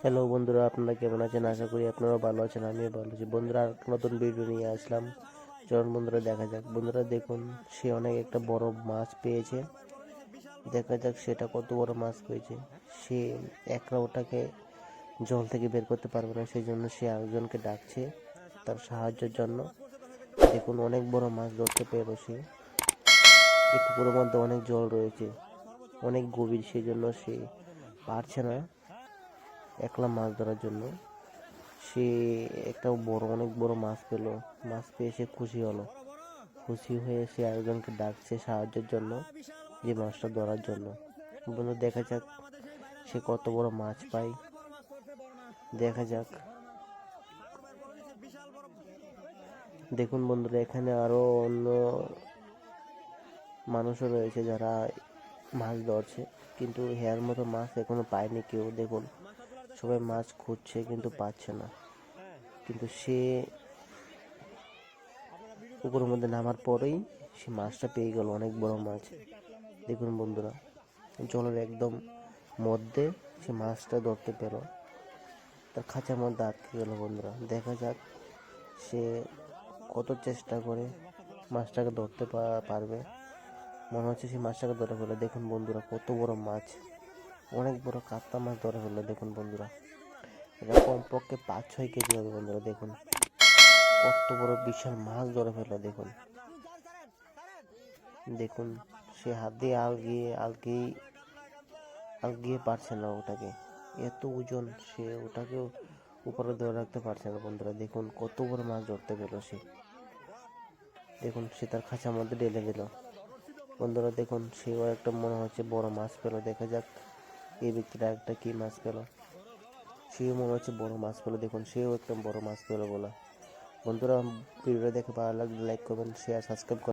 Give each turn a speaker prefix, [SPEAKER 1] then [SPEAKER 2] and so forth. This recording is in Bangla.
[SPEAKER 1] হ্যালো বন্ধুরা, আপনারা কেমন আছেন? আশা করি আপনারাও ভালো আছেন, আমিও ভালো আছি। বন্ধুরা, আর একটা নতুন ভিডিও নিয়ে আসলাম। চলুন বন্ধুরা দেখা যাক। বন্ধুরা দেখুন, সে অনেক একটা বড় মাছ পেয়েছে। দেখা যাক সেটা কত বড় মাছ পেয়েছে। সে একলা ওটাকে জল থেকে বের করতে পারবে না, সেই জন্য সে আরেকজনকে ডাকছে তার সাহায্যের জন্য। দেখুন, অনেক বড় মাছ ধরতে পেরেছে সে। এই পুকুরের মধ্যে অনেক জল রয়েছে, অনেক গভীর, সেই জন্য সে পারছে না একলা মাছ ধরার জন্য। সে একটা অনেক বড় মাছ পেল। মাছ পেয়ে সে খুশি হলো। খুশি হয়ে সে আরেকজনকে ডাকছে সাহায্যের জন্য, যে মাছটা ধরার জন্য। বন্ধু দেখা যাক সে কত বড় মাছ পায়। দেখা যাক। দেখুন বন্ধুরা, এখানে আরো অন্য মানুষও রয়েছে যারা মাছ ধরছে, কিন্তু হেয়ার মতো মাছ এখনো পায়নি কেউ। দেখুন, সবাই মাছ খুঁজছে কিন্তু পাচ্ছে না। কিন্তু সে পুকুরের মধ্যে নামার পরেই সে মাছটা পেয়ে গেল, অনেক বড় মাছ। দেখুন বন্ধুরা, জলের একদম মধ্যে সে মাছটা ধরতে পেল, তার খাঁচার মধ্যে আটকে গেল। বন্ধুরা দেখা যাক সে কত চেষ্টা করে মাছটাকে ধরতে পারবে। মনে হচ্ছে সে মাছটাকে ধরে ফেলে। দেখুন বন্ধুরা, কত বড় মাছ, অনেক বড় কাতলা মাছ ধরে ফেললো। দেখুন বন্ধুরা, এটা কমপক্ষে 5-6 কেজি হবে। বন্ধুরা দেখুন, কত বড় বিশাল মাছ ধরে ফেললো। দেখুন দেখুন, সে হাত দিয়ে আলগিয়ে পারছে না ওটাকে, এত ওজন, সে ওটাকেও উপরে ধরে রাখতে পারছে না। বন্ধুরা দেখুন, কত বড় মাছ ধরতে পেল সে। দেখুন, সে তার খাঁচার মধ্যে ঢেলে দিল। বন্ধুরা দেখুন, সেও একটা মনে হচ্ছে বড় মাছ পেল। দেখা যাক এই ব্যক্তিটা একটা কি মাছ পেল। সেও মনে হচ্ছে বড় মাছ পেল। দেখুন, সেও একটা বড় মাছ পেল বলে। বন্ধুরা, ভিডিওটা দেখে ভালো লাগলে লাইক করবেন, শেয়ার, সাবস্ক্রাইব করবেন।